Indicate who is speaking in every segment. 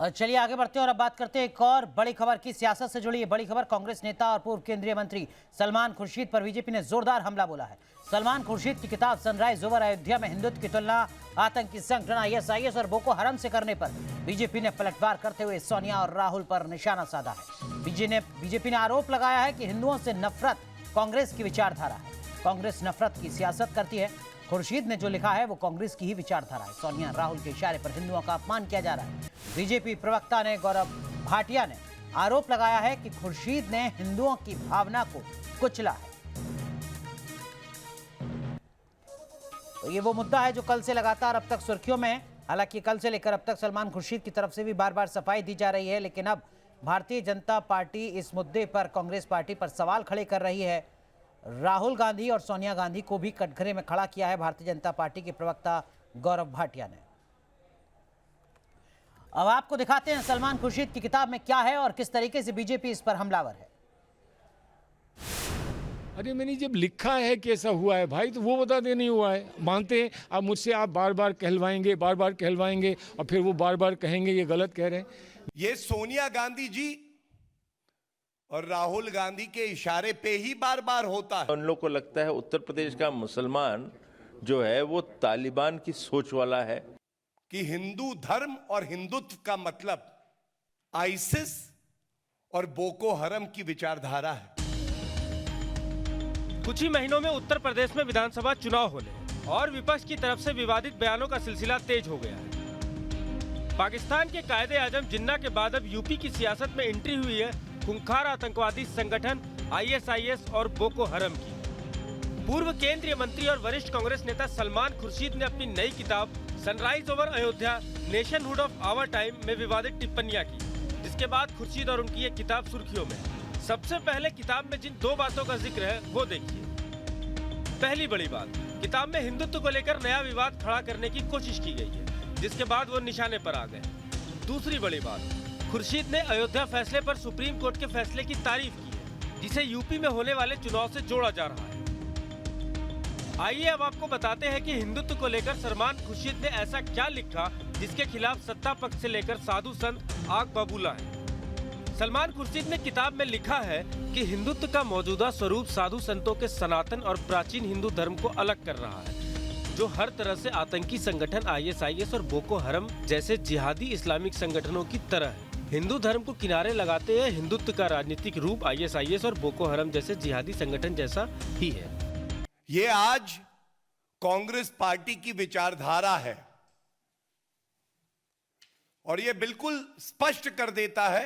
Speaker 1: चलिए आगे बढ़ते हैं और अब बात करते हैं एक और बड़ी खबर की। सियासत से जुड़ी ये बड़ी खबर। कांग्रेस नेता और पूर्व केंद्रीय मंत्री सलमान खुर्शीद पर बीजेपी ने जोरदार हमला बोला है। सलमान खुर्शीद की किताब सनराइज ओवर अयोध्या में हिंदुत्व की तुलना आतंकी संगठन आईएसआईएस और बोको हरम से करने पर बीजेपी ने पलटवार करते हुए सोनिया और राहुल पर निशाना साधा है। बीजेपी ने आरोप लगाया है कि हिंदुओं से नफरत कांग्रेस की विचारधारा है। कांग्रेस नफरत की सियासत करती है। खुर्शीद ने जो लिखा है वो कांग्रेस की ही विचारधारा है। सोनिया राहुल के इशारे पर हिंदुओं का अपमान किया जा रहा है। बीजेपी प्रवक्ता ने गौरव भाटिया ने आरोप लगाया है कि खुर्शीद ने हिंदुओं की भावना को कुचला है। तो ये वो मुद्दा है जो कल से लगातार अब तक सुर्खियों में है। हालांकि कल से लेकर अब तक सलमान खुर्शीद की तरफ से भी बार बार सफाई दी जा रही है, लेकिन अब भारतीय जनता पार्टी इस मुद्दे पर कांग्रेस पार्टी पर सवाल खड़े कर रही है। राहुल गांधी और सोनिया गांधी को भी कटघरे में खड़ा किया है भारतीय जनता पार्टी के प्रवक्ता गौरव भाटिया ने। अब आपको दिखाते हैं सलमान खुर्शीद की किताब में क्या है और किस तरीके से बीजेपी इस पर हमलावर है।
Speaker 2: अरे मैंने जब लिखा है कि ऐसा हुआ है भाई, तो वो बता दे नहीं हुआ है। मानते हैं अब मुझसे आप बार बार कहलवाएंगे और फिर वो बार बार कहेंगे ये गलत कह रहे हैं।
Speaker 3: ये सोनिया गांधी जी और राहुल गांधी के इशारे पे ही बार बार होता है।
Speaker 4: उन लोग को लगता है उत्तर प्रदेश का मुसलमान जो है वो तालिबान की सोच वाला है
Speaker 3: कि हिंदू धर्म और हिंदुत्व का मतलब आईसिस और बोको हरम की विचारधारा है।
Speaker 5: कुछ ही महीनों में उत्तर प्रदेश में विधानसभा चुनाव होने और विपक्ष की तरफ से विवादित बयानों का सिलसिला तेज हो गया है। पाकिस्तान के कायदे आजम जिन्ना के बाद अब यूपी की सियासत में एंट्री हुई है खूंखार आतंकवादी संगठन आईएसआईएस और बोको हरम की। पूर्व केंद्रीय मंत्री और वरिष्ठ कांग्रेस नेता सलमान खुर्शीद ने अपनी नई किताब sunrise over Ayodhya nationhood of our time में विवादित टिप्पणियां की, जिसके बाद खुर्शीद और उनकी ये किताब सुर्खियों में। सबसे पहले किताब में जिन दो बातों का जिक्र है वो देखिए। पहली बड़ी बात, किताब में हिंदुत्व को लेकर नया विवाद खड़ा करने की कोशिश की गई है, जिसके बाद वो निशाने पर आ गए। दूसरी बड़ी बात, खुर्शीद ने अयोध्या फैसले पर सुप्रीम कोर्ट के फैसले की तारीफ की है, जिसे यूपी में होने वाले चुनाव से जोड़ा जा रहा है। आइए अब आपको बताते हैं कि हिंदुत्व को लेकर सलमान खुर्शीद ने ऐसा क्या लिखा जिसके खिलाफ सत्ता पक्ष से लेकर साधु संत आग बबूला है। सलमान खुर्शीद ने किताब में लिखा है कि हिंदुत्व का मौजूदा स्वरूप साधु संतों के सनातन और प्राचीन हिंदू धर्म को अलग कर रहा है, जो हर तरह से आतंकी संगठन आईएसआईएस और बोको हरम जैसे जिहादी इस्लामिक संगठनों की तरह है। हिंदू धर्म को किनारे लगाते हुए हिंदुत्व का राजनीतिक रूप आईएसआईएस और बोको हरम जैसे जिहादी संगठन जैसा ही है।
Speaker 3: ये आज कांग्रेस पार्टी की विचारधारा है और ये बिल्कुल स्पष्ट कर देता है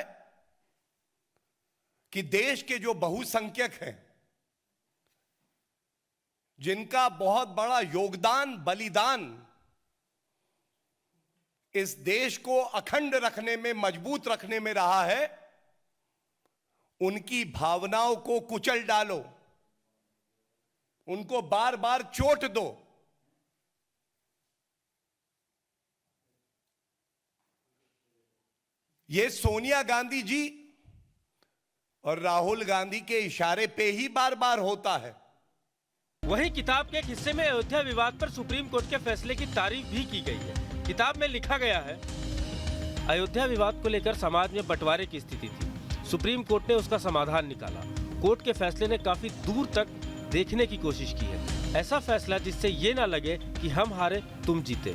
Speaker 3: कि देश के जो बहुसंख्यक हैं, जिनका बहुत बड़ा योगदान बलिदान इस देश को अखंड रखने में, मजबूत रखने में रहा है, उनकी भावनाओं को कुचल डालो, उनको बार बार चोट दो। ये सोनिया गांधी जी और राहुल गांधी के इशारे पे ही बार बार होता है।
Speaker 5: वहीं किताब के एक हिस्से में अयोध्या विवाद पर सुप्रीम कोर्ट के फैसले की तारीफ भी की गई है। किताब में लिखा गया है, अयोध्या विवाद को लेकर समाज में बंटवारे की स्थिति थी। सुप्रीम कोर्ट ने उसका समाधान निकाला। कोर्ट के फैसले ने काफी दूर तक देखने की कोशिश की है। ऐसा फैसला जिससे ये ना लगे कि हम हारे तुम जीते।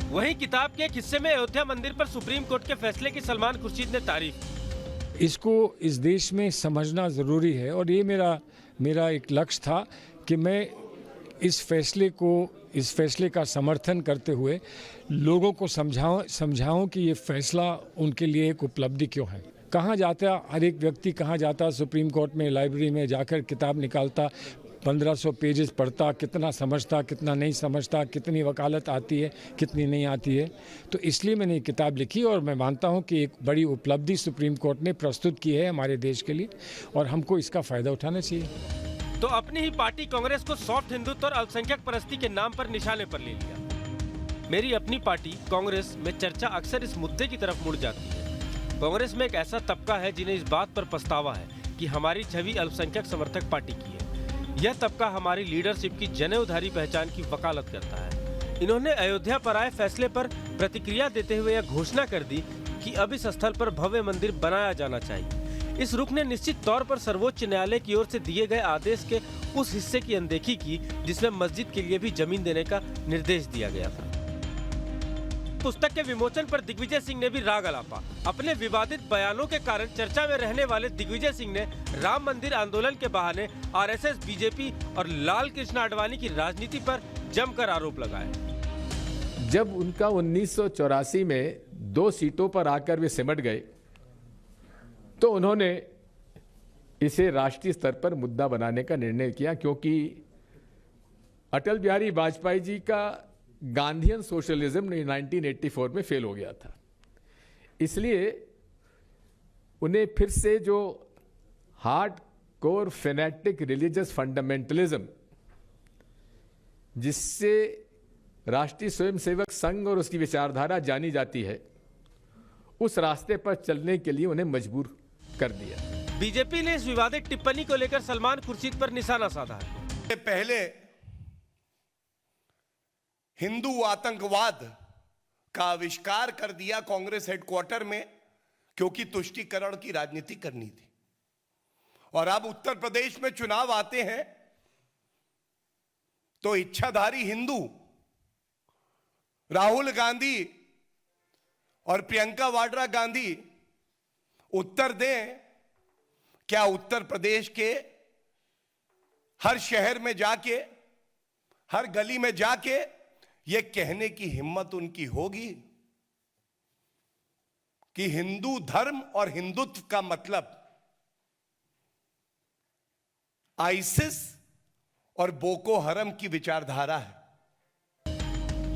Speaker 5: वहीं किताब के एक हिस्से में अयोध्या मंदिर पर सुप्रीम कोर्ट के फैसले की सलमान खुर्शीद ने तारीफ की।
Speaker 2: इसको इस देश में समझना ज़रूरी है और ये मेरा एक लक्ष्य था कि मैं इस फैसले का समर्थन करते हुए लोगों को समझाऊं कि ये फैसला उनके लिए एक उपलब्धि क्यों है। कहाँ जाता हर एक व्यक्ति, कहाँ जाता सुप्रीम कोर्ट में, लाइब्रेरी में जाकर किताब निकालता, 1500 पेजेस पढ़ता, कितना समझता, कितना नहीं समझता, कितनी वकालत आती है, कितनी नहीं आती है। तो इसलिए मैंने ये किताब लिखी और मैं मानता हूँ कि एक बड़ी उपलब्धि सुप्रीम कोर्ट ने प्रस्तुत की है हमारे देश के लिए और हमको इसका फ़ायदा उठाना चाहिए।
Speaker 5: तो अपनी ही पार्टी कांग्रेस को सॉफ्ट हिंदुत्व और अल्पसंख्यक परस्ती के नाम पर निशाने पर ले लिया। मेरी अपनी पार्टी कांग्रेस में चर्चा अक्सर इस मुद्दे की तरफ मुड़ जाती है। कांग्रेस में एक ऐसा तबका है जिन्हें इस बात पर पछतावा है कि हमारी छवि अल्पसंख्यक समर्थक पार्टी की है। यह तबका हमारी लीडरशिप की जनेऊधारी पहचान की वकालत करता है। इन्होंने अयोध्या पर आए फैसले पर प्रतिक्रिया देते हुए यह घोषणा कर दी कि अब इस स्थल पर भव्य मंदिर बनाया जाना चाहिए। इस रुख ने निश्चित तौर पर सर्वोच्च न्यायालय की ओर से दिए गए आदेश के उस हिस्से की अनदेखी की जिसमें मस्जिद के लिए भी जमीन देने का निर्देश दिया गया था। पुस्तक के विमोचन पर दिग्विजय सिंह ने भी राग अलापा। अपने विवादित बयानों के कारण चर्चा में रहने वाले दिग्विजय सिंह ने राम मंदिर आंदोलन के बहाने आरएसएस, बीजेपी और लाल कृष्ण आडवाणी की राजनीति पर जमकर आरोप लगाए।
Speaker 6: जब उनका 1984 में 2 सीटों पर आकर वे सिमट गए तो उन्होंने इसे राष्ट्रीय स्तर पर मुद्दा बनाने का निर्णय किया, क्योंकि अटल बिहारी वाजपेयी जी का गांधीयन सोशलिज्म 1984 में फेल हो गया था। इसलिए उन्हें फिर से जो hard core phonetic religious fundamentalism, जिससे राष्ट्रीय स्वयंसेवक संघ और उसकी विचारधारा जानी जाती है, उस रास्ते पर चलने के लिए उन्हें मजबूर कर दिया।
Speaker 5: बीजेपी ने इस विवादित टिप्पणी को लेकर सलमान खुर्शीद पर निशाना साधा है।
Speaker 3: पहले हिंदू आतंकवाद का आविष्कार कर दिया कांग्रेस हेडक्वार्टर में, क्योंकि तुष्टीकरण की राजनीति करनी थी। और अब उत्तर प्रदेश में चुनाव आते हैं तो इच्छाधारी हिंदू राहुल गांधी और प्रियंका वाड्रा गांधी उत्तर दें, क्या उत्तर प्रदेश के हर शहर में जाके, हर गली में जाके ये कहने की हिम्मत उनकी होगी कि हिंदू धर्म और हिंदुत्व का मतलब आईसिस और बोको हरम की विचारधारा है।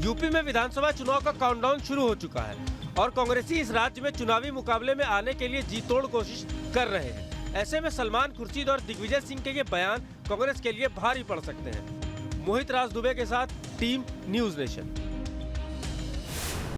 Speaker 5: यूपी में विधानसभा चुनाव का काउंटडाउन शुरू हो चुका है और कांग्रेसी इस राज्य में चुनावी मुकाबले में आने के लिए जी तोड़ कोशिश कर रहे हैं। ऐसे में सलमान खुर्शीद और दिग्विजय सिंह के ये बयान कांग्रेस के लिए भारी पड़ सकते हैं। मोहित राज दुबे के साथ टीम न्यूज़ नेशन।